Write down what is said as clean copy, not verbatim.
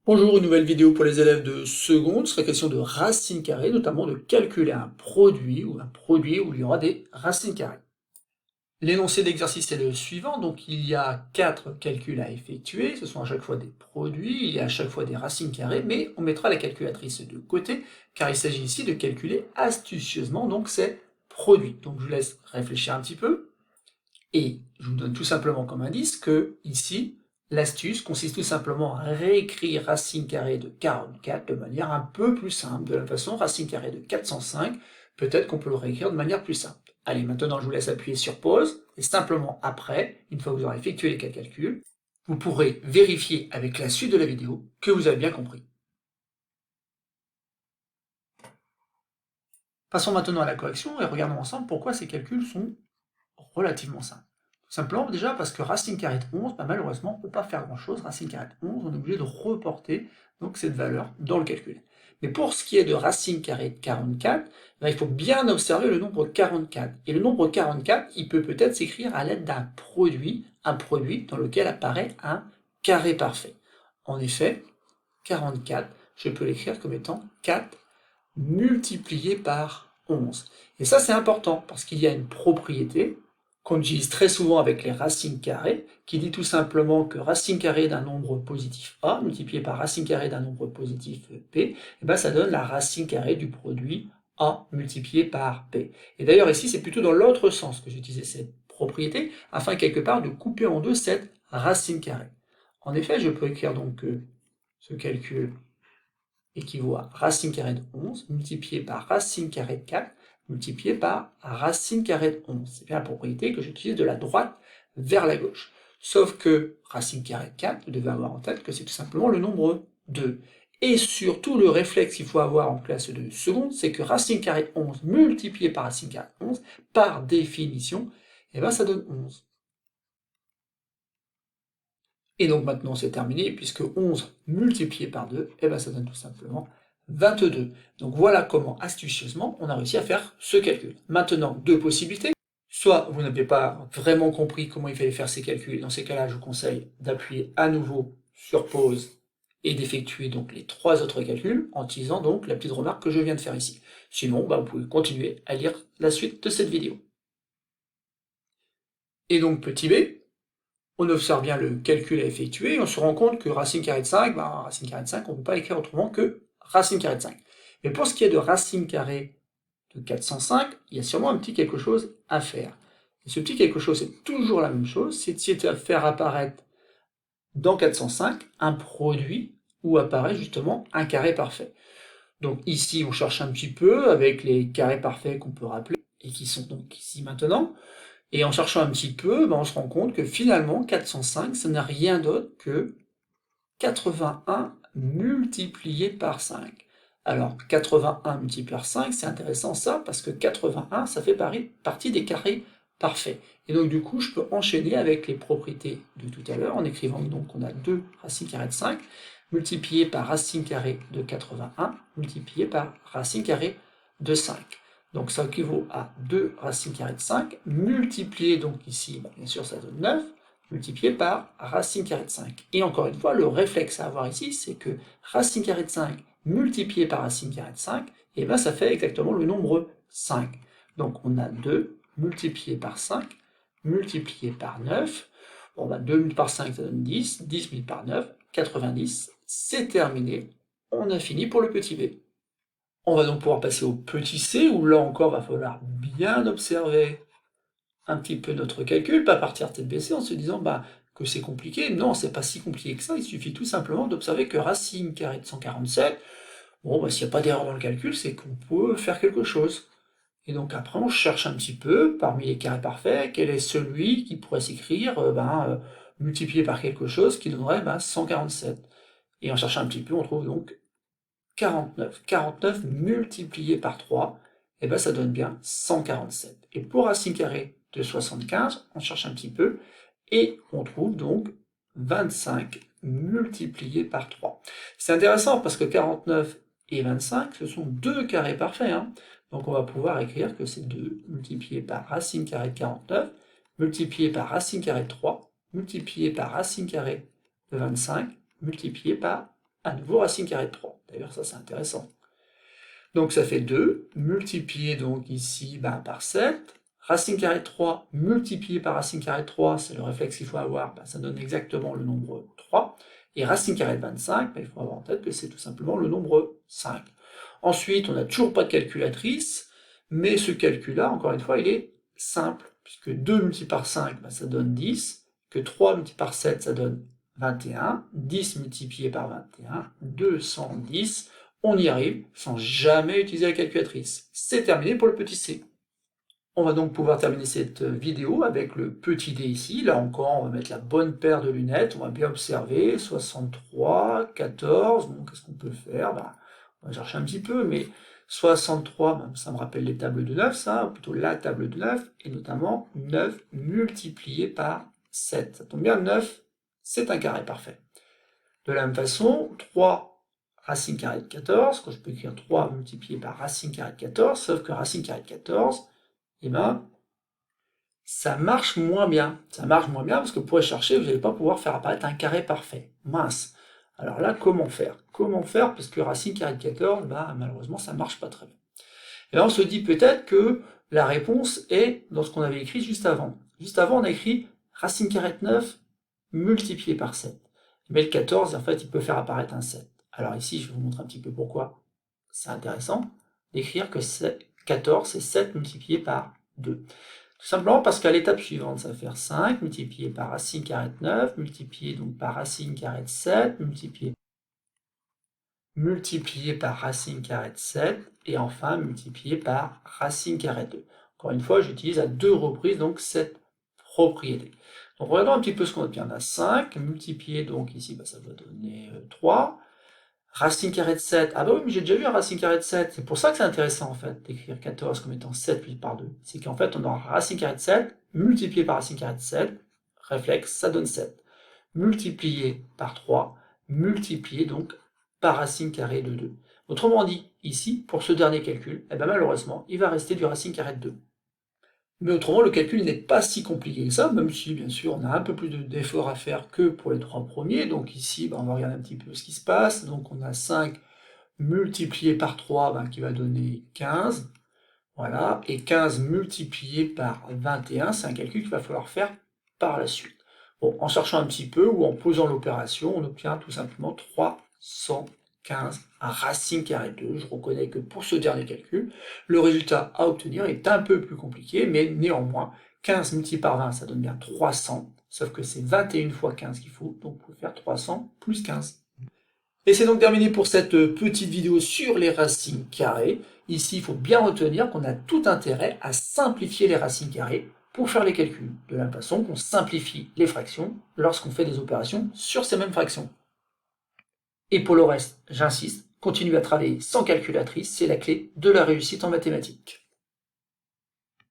Bonjour, une nouvelle vidéo pour les élèves de seconde. Il sera question de racines carrées, notamment de calculer un produit ou un produit où il y aura des racines carrées. L'énoncé d'exercice est le suivant, donc il y a 4 calculs à effectuer, ce sont à chaque fois des produits, il y a à chaque fois des racines carrées, mais on mettra la calculatrice de côté, car il s'agit ici de calculer astucieusement donc ces produits. Donc je vous laisse réfléchir un petit peu. Et je vous donne tout simplement comme indice que, ici, l'astuce consiste tout simplement à réécrire racine carrée de 44 de manière un peu plus simple. De la même façon, racine carrée de 405, peut-être qu'on peut le réécrire de manière plus simple. Allez, maintenant je vous laisse appuyer sur pause, et simplement après, une fois que vous aurez effectué les 4 calculs, vous pourrez vérifier avec la suite de la vidéo que vous avez bien compris. Passons maintenant à la correction et regardons ensemble pourquoi ces calculs sont relativement simples. Tout simplement déjà parce que racine carrée de 11, malheureusement, on ne peut pas faire grand-chose. Racine carrée de 11, on est obligé de reporter donc, cette valeur dans le calcul. Mais pour ce qui est de racine carrée de 44, il faut bien observer le nombre 44. Et le nombre 44, il peut peut-être s'écrire à l'aide d'un produit, un produit dans lequel apparaît un carré parfait. En effet, 44, je peux l'écrire comme étant 4 multiplié par 11. Et ça, c'est important, parce qu'il y a une propriété qu'on utilise très souvent avec les racines carrées, qui dit tout simplement que racine carrée d'un nombre positif A multiplié par racine carrée d'un nombre positif P, et ben ça donne la racine carrée du produit A multiplié par P. Et d'ailleurs ici, c'est plutôt dans l'autre sens que j'utilisais cette propriété, afin quelque part de couper en deux cette racine carrée. En effet, je peux écrire donc que ce calcul équivaut à racine carrée de 11 multiplié par racine carrée de 4 multiplié par racine carrée de 11. C'est bien la propriété que j'utilise de la droite vers la gauche. Sauf que racine carrée de 4, vous devez avoir en tête que c'est tout simplement le nombre 2. Et surtout, le réflexe qu'il faut avoir en classe de seconde, c'est que racine carrée de 11 multiplié par racine carrée de 11, par définition, eh ben, ça donne 11. Et donc maintenant c'est terminé, puisque 11 multiplié par 2, eh ben ça donne tout simplement 22. Donc voilà comment, astucieusement, on a réussi à faire ce calcul. Maintenant, deux possibilités. Soit vous n'avez pas vraiment compris comment il fallait faire ces calculs, et dans ces cas-là, je vous conseille d'appuyer à nouveau sur pause et d'effectuer donc les 3 autres calculs en utilisant donc la petite remarque que je viens de faire ici. Sinon, vous pouvez continuer à lire la suite de cette vidéo. Et donc petit b, on observe bien le calcul à effectuer, et on se rend compte que racine carrée de 5, racine carrée de 5, on ne peut pas l'écrire autrement que racine carrée de 5. Mais pour ce qui est de racine carrée de 405, il y a sûrement un petit quelque chose à faire. Et ce petit quelque chose, c'est toujours la même chose, c'est de faire apparaître dans 405 un produit où apparaît justement un carré parfait. Donc ici, on cherche un petit peu avec les carrés parfaits qu'on peut rappeler, et qui sont donc ici maintenant. Et en cherchant un petit peu, on se rend compte que finalement, 405, ça n'a rien d'autre que 81 multiplié par 5. Alors, 81 multiplié par 5, c'est intéressant ça, parce que 81, ça fait partie des carrés parfaits. Et donc du coup, je peux enchaîner avec les propriétés de tout à l'heure, en écrivant donc qu'on a 2 racines carrées de 5, multiplié par racine carrée de 81, multiplié par racine carrée de 5. Donc ça équivaut à 2 racines carrées de 5, multiplié donc ici, bien sûr ça donne 9, multiplié par racine carrée de 5. Et encore une fois, le réflexe à avoir ici, c'est que racine carrée de 5 multiplié par racine carrée de 5, et bien ça fait exactement le nombre 5. Donc on a 2 multiplié par 5, multiplié par 9. Bon, 2 multiplié par 5, ça donne 10, 10 multiplié par 9, 90. C'est terminé, on a fini pour le petit b. On va donc pouvoir passer au petit c, où là encore, va falloir bien observer un petit peu notre calcul, pas partir tête baissée en se disant que c'est compliqué. Non, c'est pas si compliqué que ça, il suffit tout simplement d'observer que racine carrée de 147, bon, s'il n'y a pas d'erreur dans le calcul, c'est qu'on peut faire quelque chose. Et donc après, on cherche un petit peu, parmi les carrés parfaits, quel est celui qui pourrait s'écrire multiplié par quelque chose qui donnerait 147. Et en cherchant un petit peu, on trouve donc 49. 49 multiplié par 3, et ça donne bien 147. Et pour racine carrée de 75, on cherche un petit peu, et on trouve donc 25 multiplié par 3. C'est intéressant parce que 49 et 25, ce sont deux carrés parfaits. Donc on va pouvoir écrire que c'est 2 multiplié par racine carrée de 49, multiplié par racine carrée de 3, multiplié par racine carrée de 25, multiplié par à nouveau racine carrée de 3. D'ailleurs, ça c'est intéressant. Donc ça fait 2, multiplié donc ici par 7. Racine carrée de 3 multiplié par racine carrée de 3, c'est le réflexe qu'il faut avoir, ça donne exactement le nombre 3. Et racine carrée de 25, il faut avoir en tête que c'est tout simplement le nombre 5. Ensuite, on n'a toujours pas de calculatrice, mais ce calcul-là, encore une fois, il est simple, puisque 2 multiplié par 5, ça donne 10, que 3 multiplié par 7, ça donne 21, 10 multiplié par 21, 210, on y arrive sans jamais utiliser la calculatrice. C'est terminé pour le petit c. On va donc pouvoir terminer cette vidéo avec le petit d ici. Là encore, on va mettre la bonne paire de lunettes, on va bien observer, 63, 14, donc qu'est-ce qu'on peut faire? On va chercher un petit peu, mais 63, ça me rappelle les tables de 9, ça, ou plutôt la table de 9, et notamment 9 multiplié par 7. Ça tombe bien, 9, c'est un carré parfait. De la même façon, 3 racine carrée de 14, quand je peux écrire 3 multiplié par racine carrée de 14, sauf que racine carrée de 14, ça marche moins bien. Ça marche moins bien parce que pour chercher, vous n'allez pas pouvoir faire apparaître un carré parfait. Mince. Alors là, comment faire? Comment faire? Parce que racine carrée de 14, malheureusement, ça ne marche pas très bien. Et là, on se dit peut-être que la réponse est dans ce qu'on avait écrit juste avant. Juste avant, on a écrit racine carrée de 9 multiplié par 7. Mais le 14, en fait, il peut faire apparaître un 7. Alors ici, je vais vous montrer un petit peu pourquoi c'est intéressant d'écrire que 14, c'est 7 multiplié par 2. Tout simplement parce qu'à l'étape suivante, ça va faire 5 multiplié par racine carrée de 9, multiplié donc par racine carrée de 7, multiplié par racine carrée de 7, et enfin multiplié par racine carrée de 2. Encore une fois, j'utilise à 2 reprises donc cette propriété. Donc regardons un petit peu ce qu'on obtient. On a 5 multiplié, donc ici ça doit donner 3. Racine carrée de 7, ah bah oui, mais j'ai déjà vu un racine carrée de 7, c'est pour ça que c'est intéressant en fait d'écrire 14 comme étant 7 multiplié par 2. C'est qu'en fait on aura racine carrée de 7 multiplié par racine carrée de 7, réflexe, ça donne 7. Multiplié par 3, multiplié donc par racine carrée de 2. Autrement dit, ici, pour ce dernier calcul, malheureusement, il va rester du racine carrée de 2. Mais autrement, le calcul n'est pas si compliqué que ça, même si, bien sûr, on a un peu plus d'efforts à faire que pour les 3 premiers. Donc ici, on va regarder un petit peu ce qui se passe. Donc on a 5 multiplié par 3, qui va donner 15. Voilà, et 15 multiplié par 21, c'est un calcul qu'il va falloir faire par la suite. Bon, en cherchant un petit peu, ou en posant l'opération, on obtient tout simplement 315 racine carrée de 2. Je reconnais que pour ce dernier calcul, le résultat à obtenir est un peu plus compliqué, mais néanmoins, 15 multiplié par 20, ça donne bien 300, sauf que c'est 21 fois 15 qu'il faut, donc vous pouvez faire 300 plus 15. Et c'est donc terminé pour cette petite vidéo sur les racines carrées. Ici, il faut bien retenir qu'on a tout intérêt à simplifier les racines carrées pour faire les calculs, de la même façon qu'on simplifie les fractions lorsqu'on fait des opérations sur ces mêmes fractions. Et pour le reste, j'insiste, continuez à travailler sans calculatrice, c'est la clé de la réussite en mathématiques.